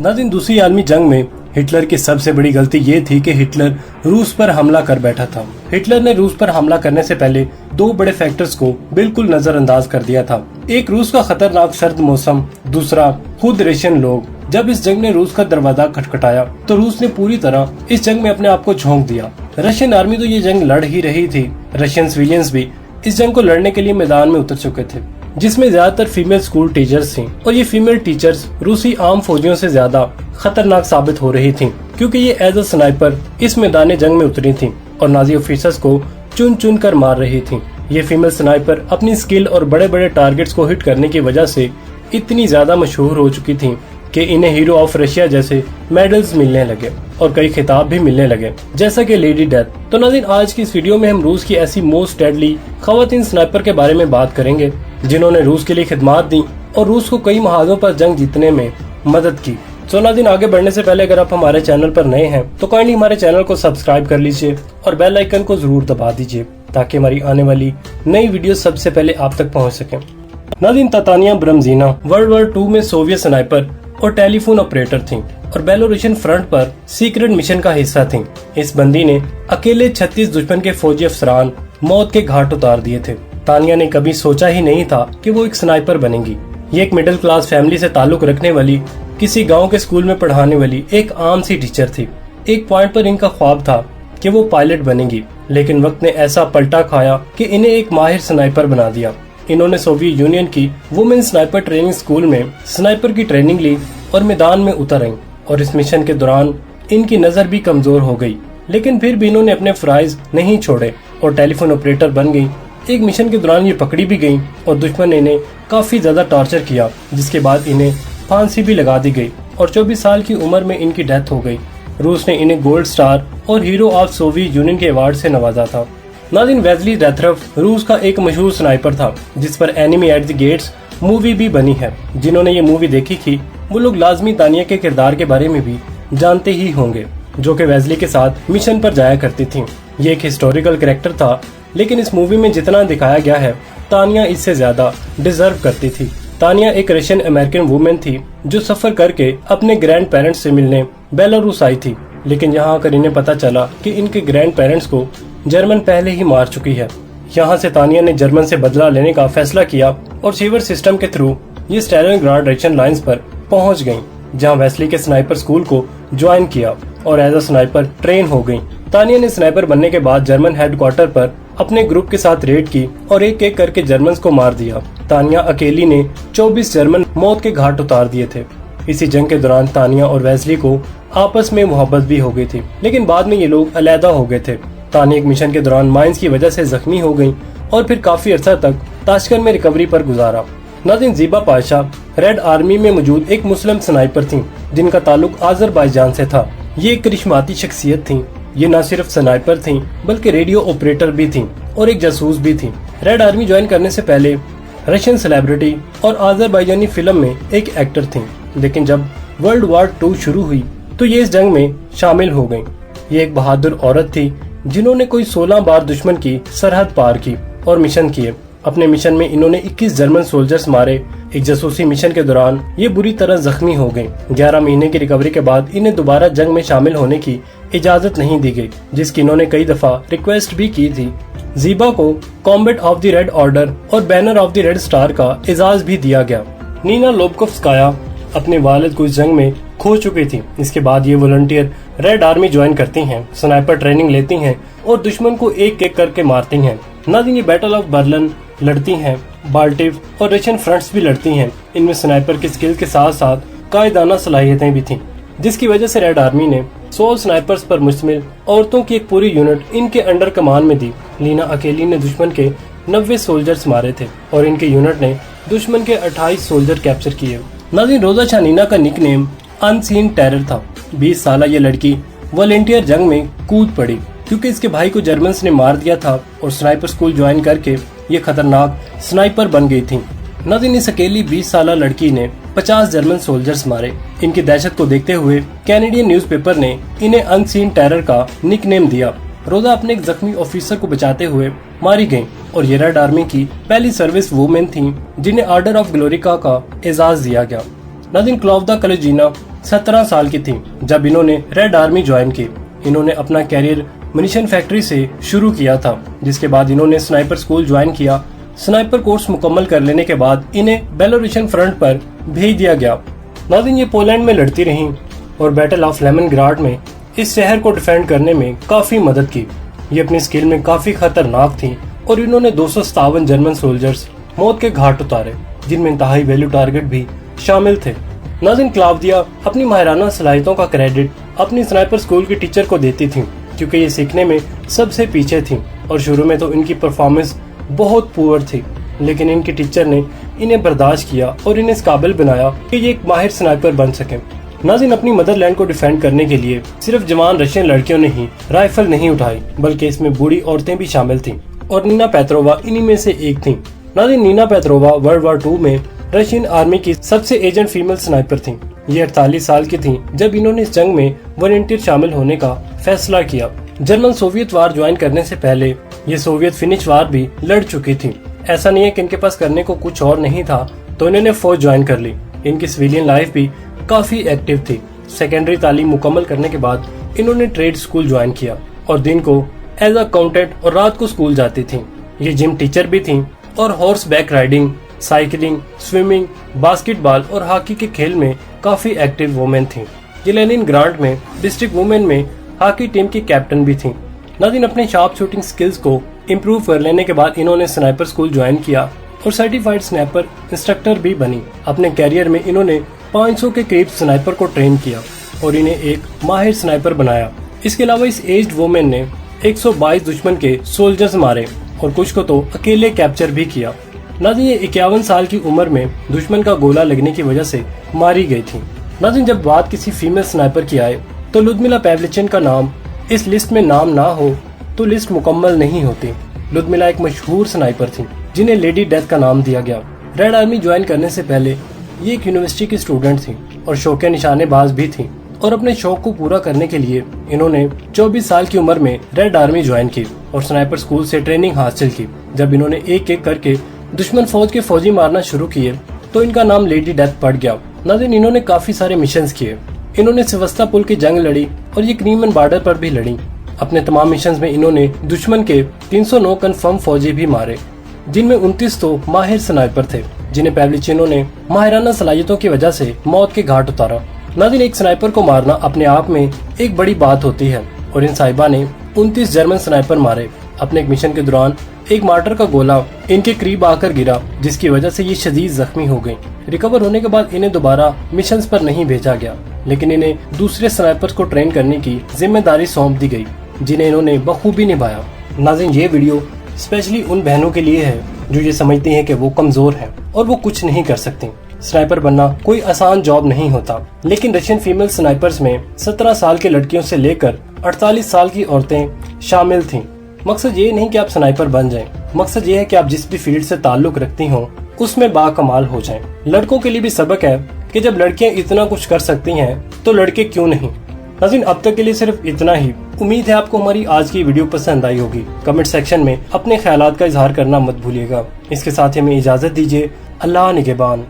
नाज़रीन, दूसरी आलमी जंग में हिटलर की सबसे बड़ी गलती ये थी कि हिटलर रूस पर हमला कर बैठा था। हिटलर ने रूस पर हमला करने से पहले दो बड़े फैक्टर्स को बिल्कुल नजरअंदाज कर दिया था। एक रूस का खतरनाक सर्द मौसम, दूसरा खुद रशियन लोग। जब इस जंग ने रूस का दरवाजा खटखटाया तो रूस ने पूरी तरह इस जंग में अपने आप को झोंक दिया। रशियन आर्मी तो ये जंग लड़ ही रही थी, रशियन सिविलियंस भी इस जंग को लड़ने के लिए मैदान में उतर चुके थे, जिसमें ज्यादातर फीमेल स्कूल टीचर्स थीं और ये फीमेल टीचर्स रूसी आम फौजियों से ज्यादा खतरनाक साबित हो रही थीं, क्योंकि ये एज अ स्नाइपर इस मैदान जंग में उतरी थीं और नाजी ऑफिसर्स को चुन चुन कर मार रही थीं। ये फीमेल स्नाइपर अपनी स्किल और बड़े बड़े टारगेट्स को हिट करने की वजह से इतनी ज्यादा मशहूर हो चुकी थीं कि इन्हें हीरो ऑफ रशिया जैसे मेडल्स मिलने लगे और कई खिताब भी मिलने लगे, जैसा कि लेडी डेथ। तो नाज़रीन, आज की इस वीडियो में हम रूस की ऐसी मोस्ट डेडली खवातीन स्नाइपर के बारे में बात करेंगे जिन्होंने रूस के लिए खिदमात दी और रूस को कई महाजों पर जंग जीतने में मदद की। तो नाज़रीन, आगे बढ़ने से पहले अगर आप हमारे चैनल पर नए हैं तो काइंडली हमारे चैनल को सब्सक्राइब कर लीजिए और बेल आइकन को जरूर दबा दीजिए ताकि हमारी आने वाली नई वीडियो सबसे पहले आप तक पहुँच सके। नाज़रीन, तातानिया ब्रमजीना वर्ल्ड वॉर 2 में सोवियत स्नाइपर और टेलीफोन ऑपरेटर थीं और बेलोरूशियन फ्रंट पर सीक्रेट मिशन का हिस्सा थीं। इस बंदी ने अकेले 36 दुश्मन के फौजी अफसरान मौत के घाट उतार दिए थे। तानिया ने कभी सोचा ही नहीं था कि वो एक स्नाइपर बनेंगी। ये एक मिडिल क्लास फैमिली से ताल्लुक रखने वाली, किसी गांव के स्कूल में पढ़ाने वाली एक आम सी टीचर थी। एक पॉइंट पर इनका ख्वाब था कि वो पायलट बनेंगी, लेकिन वक्त ने ऐसा पलटा खाया कि इन्हें एक माहिर स्नाइपर बना दिया। इन्होंने सोवियत यूनियन की वुमेन स्नाइपर ट्रेनिंग स्कूल में स्नाइपर की ट्रेनिंग ली और मैदान में उतर आई और इस मिशन के दौरान इनकी नजर भी कमजोर हो गई, लेकिन फिर भी इन्होंने अपने फ्राइज नहीं छोड़े और टेलीफोन ऑपरेटर बन गई। एक मिशन के दौरान ये पकड़ी भी गई और दुश्मन ने इन्हें काफी ज्यादा टॉर्चर किया, जिसके बाद इन्हें फांसी भी लगा दी गई और 24 साल की उम्र में इनकी डेथ हो गई। रूस ने इन्हें गोल्ड स्टार और हीरो ऑफ सोवियत यूनियन के अवार्ड से नवाजा था। नाज़रीन, वेस्ली डेथरफ रूस का एक मशहूर स्नाइपर था जिस पर enemy at the gates movie भी बनी है। जिन्होंने ये मूवी देखी थी वो लोग लाजमी तानिया के किरदार के बारे में भी जानते ही होंगे, जो कि वेस्ली के साथ मिशन पर जाया करती थी। ये एक हिस्टोरिकल कैरेक्टर था, लेकिन इस मूवी में जितना दिखाया गया है तानिया इससे ज्यादा डिजर्व करती थी। तानिया एक रशियन अमेरिकन वुमेन थी जो सफर करके अपने ग्रैंड पेरेंट्स से मिलने बेलारूस आई थी, लेकिन यहाँ आकर इन्हें पता चला कि इनके ग्रैंड पेरेंट्स को जर्मन पहले ही मार चुकी है। यहाँ से तानिया ने जर्मन से बदला लेने का फैसला किया और सीवर सिस्टम के थ्रू ये स्टालिनग्राड रशियन लाइंस पर पहुंच गईं, जहां वेस्ली के स्नाइपर स्कूल को ज्वाइन किया और एज अ स्नाइपर ट्रेन हो गईं। तानिया ने स्नाइपर बनने के बाद जर्मन हेडक्वार्टर पर अपने ग्रुप के साथ रेड की और एक एक करके जर्मन्स को मार दिया। तानिया अकेली ने 24 जर्मन मौत के घाट उतार दिए थे। इसी जंग के दौरान तानिया और वेस्ली को आपस में मोहब्बत भी हो गई थी, लेकिन बाद में ये लोग अलहदा हो गए थे। तानिया एक मिशन के दौरान माइंस की वजह से जख्मी हो गई और फिर काफी अर्सा तक ताशकंद में रिकवरी पर गुजारा। नाज़रीन, ज़ीबा पाशा रेड आर्मी में मौजूद एक मुस्लिम स्नाइपर थीं जिनका ताल्लुक आज़रबाईजान से था। ये एक करिश्माती शख्सियत थीं। ये न सिर्फ स्नाइपर थीं बल्कि रेडियो ऑपरेटर भी थीं और एक जासूस भी थीं। रेड आर्मी ज्वाइन करने से पहले रशियन सेलिब्रिटी और आज़रबाईजानी फिल्म में एक एक्टर थीं, लेकिन जब वर्ल्ड वॉर 2 शुरू हुई तो ये इस जंग में शामिल हो गयी। ये एक बहादुर औरत थी जिन्होंने कोई 16 बार दुश्मन की सरहद पार की और मिशन किए। अपने मिशन में इन्होंने 21 जर्मन सोल्जर्स मारे। एक जासूसी मिशन के दौरान ये बुरी तरह जख्मी हो गए। 11 महीने की रिकवरी के बाद इन्हें दोबारा जंग में शामिल होने की इजाजत नहीं दी गई, जिसकी इन्होंने कई दफा रिक्वेस्ट भी की थी। ज़ीबा को combat of the red order और banner of the red star का एजाज भी दिया गया। नीना लोबकोव्स्काया अपने वालिद को इस जंग में खो चुकी थी। इसके बाद ये वॉलंटियर रेड आर्मी ज्वाइन करती हैं, स्नाइपर ट्रेनिंग लेती हैं और दुश्मन को एक एक करके मारती हैं। नाज़रीन, ये बैटल ऑफ बर्लिन लड़ती हैं, बाल्टिव और रशियन फ्रंट्स भी लड़ती हैं। इनमें स्नाइपर की स्किल के साथ साथ कायदाना सलाहियतें भी थीं, जिसकी वजह से रेड आर्मी ने 100 स्नाइपर्स पर मुश्तमिल औरतों की एक पूरी यूनिट इनके अंडर कमान में दी। लीना अकेली ने दुश्मन के 90 सोल्जर्स मारे थे और इनके यूनिट ने दुश्मन के 28 सोल्जर कैप्चर किए। नाज़रीन, रोजा शानीना का निकनेम अनसीन टेरर था। 20 साल ये लड़की वॉलंटियर जंग में कूद पड़ी क्योंकि इसके भाई को जर्मन्स ने मार दिया था और स्नाइपर स्कूल ज्वाइन करके ये खतरनाक स्नाइपर बन गई थी। नाज़रीन, इस अकेली 20 साल लड़की ने 50 जर्मन सोल्जर्स मारे। इनकी दहशत को देखते हुए कैनेडियन न्यूज़पेपर ने इन्हें अनसीन टेरर का निकनेम दिया। रोजा अपने एक जख्मी ऑफिसर को बचाते हुए मारी गयी और ये रेड आर्मी की पहली सर्विस वुमेन थी जिन्हें ऑर्डर ऑफ ग्लोरिका का एजाज दिया गया। नाज़रीन, क्लाउदा कलेजिना 17 साल की थी जब इन्होंने रेड आर्मी ज्वाइन की। इन्होंने अपना कैरियर मुनिशन फैक्ट्री से शुरू किया था, जिसके बाद इन्होंने स्नाइपर स्कूल ज्वाइन किया। स्नाइपर कोर्स मुकम्मल कर लेने के बाद इन्हें बेलारूसियन फ्रंट पर भेज दिया गया। नाज़रीन, ये पोलैंड में लड़ती रहीं और बैटल ऑफ लेनिनग्राड में इस शहर को डिफेंड करने में काफी मदद की। ये अपनी स्किल में काफी खतरनाक थी और इन्होंने 257 जर्मन सोल्जर्स मौत के घाट उतारे, जिनमें इंतहाई वैल्यू टारगेट भी शामिल थे। नाज़रीन, क्लाउदिया अपनी माहिराना सलाहियतों का क्रेडिट अपनी स्नाइपर स्कूल की टीचर को देती थी, क्योंकि ये सीखने में सबसे पीछे थी और शुरू में तो इनकी परफॉर्मेंस बहुत पुअर थी, लेकिन इनकी टीचर ने इन्हें बर्दाश्त किया और इन्हें इस काबिल बनाया कि ये एक माहिर स्नाइपर बन सके। नाज़रीन, अपनी मदरलैंड को डिफेंड करने के लिए सिर्फ जवान रशियन लड़कियों ने ही राइफल नहीं उठाई, बल्कि इसमें बूढ़ी औरतें भी शामिल थीं और नीना पेत्रोवा इन्हीं में से एक थीं। नाज़रीन, नीना पेत्रोवा वर्ल्ड वॉर 2 में रशियन आर्मी की सबसे एजेंट फीमेल स्नाइपर थीं। ये 48 साल की थीं जब इन्होंने इस जंग में वॉलंटियर शामिल होने का फैसला किया। जर्मन सोवियत वार ज्वाइन करने से पहले ये सोवियत फिनिश वार भी लड़ चुकी थी। ऐसा नहीं है कि इनके पास करने को कुछ और नहीं था तो इन्होंने फौज ज्वाइन कर ली। इनकी सिविलियन लाइफ भी काफी एक्टिव थी। सेकेंडरी तालीम मुकम्मल करने के बाद इन्होंने ट्रेड स्कूल ज्वाइन किया और दिन को एज अकाउंटेंट और रात को स्कूल जाती थी। ये जिम टीचर भी थी और horse back riding, cycling, swimming, basketball और हॉकी के खेल में काफी एक्टिव वुमेन थी। ये लेनिनग्राड में डिस्ट्रिक्ट वुमेन में हॉकी टीम की कैप्टन भी थी। नाज़रीन, अपने शार्प शूटिंग स्किल्स को इम्प्रूव कर लेने के बाद इन्होंने स्नाइपर स्कूल ज्वाइन किया और सर्टिफाइड स्नाइपर इंस्ट्रक्टर भी बनी। अपने कैरियर में इन्होंने 500 के करीब स्नाइपर को ट्रेन किया और इन्हें एक माहिर स्नाइपर बनाया। इसके अलावा इस एज्ड वुमेन ने 122 दुश्मन के सोल्जर्स मारे और कुछ को तो अकेले कैप्चर भी किया। नाज़रीन, ये 51 साल की उम्र में दुश्मन का गोला लगने की वजह से मारी गई थी। नाज़रीन, जब बात किसी फीमेल स्नाइपर की आए तो लुदमिला पाव्लिचेन का नाम इस लिस्ट में नाम ना हो तो लिस्ट मुकम्मल नहीं होती। लुदमिला एक मशहूर स्नाइपर थी जिन्हें लेडी डेथ का नाम दिया गया। रेड आर्मी ज्वाइन करने से पहले ये एक यूनिवर्सिटी की स्टूडेंट थी और शौकीन निशानेबाज भी थी और अपने शौक को पूरा करने के लिए इन्होंने 24 साल की उम्र में रेड आर्मी ज्वाइन की और स्नाइपर स्कूल से ट्रेनिंग हासिल की। जब इन्होंने एक एक करके दुश्मन फौज के फौजी मारना शुरू किए तो इनका नाम लेडी डेथ पड़ गया। नाज़रीन, इन्होंने काफी सारे मिशंस किए। इन्होंने सेवस्टोपोल की जंग लड़ी और ये क्रीमियन बॉर्डर पर भी लड़ी। अपने तमाम मिशंस में इन्होंने दुश्मन के 309 कन्फर्म फौजी भी मारे, जिनमें 29 तो माहिर स्नाइपर थे, जिन्हें पाव्लिचेनो ने माहिराना सलाहियतों की वजह से मौत के घाट उतारा। नाज़रीन, एक स्नाइपर को मारना अपने आप में एक बड़ी बात होती है और इन साहिबा ने 29 जर्मन स्नाइपर मारे। अपने एक मिशन के दौरान एक मार्टर का गोला इनके करीब आकर गिरा, जिसकी वजह से ये शदीद जख्मी हो गयी। रिकवर होने के बाद इन्हें दोबारा मिशंस पर नहीं भेजा गया, लेकिन इन्हें दूसरे स्नाइपर्स को ट्रेन करने की जिम्मेदारी सौंप दी गई, जिन्हें इन्होंने बखूबी निभाया। नाज़रीन, ये वीडियो स्पेशली उन बहनों के लिए है जो ये समझती हैं कि वो कमजोर हैं और वो कुछ नहीं कर सकती। स्नाइपर बनना कोई आसान जॉब नहीं होता, लेकिन रशियन फीमेल स्नाइपर्स में 17 साल के लड़कियों से लेकर 48 साल की औरतें शामिल थीं। मकसद ये नहीं कि आप स्नाइपर बन जाएं, मकसद ये है कि आप जिस भी फील्ड से ताल्लुक रखती हों उसमें बाकमाल हो जाएं। लड़कों के लिए भी सबक है कि जब लड़कियां इतना कुछ कर सकती हैं तो लड़के क्यों नहीं। नाज़रीन, अब तक के लिए सिर्फ इतना ही। उम्मीद है आपको हमारी आज की वीडियो पसंद आई होगी। कमेंट सेक्शन में अपने ख्यालात का इजहार करना मत भूलिएगा। इसके साथ हमें इजाजत दीजिए। अल्लाह निगहबान।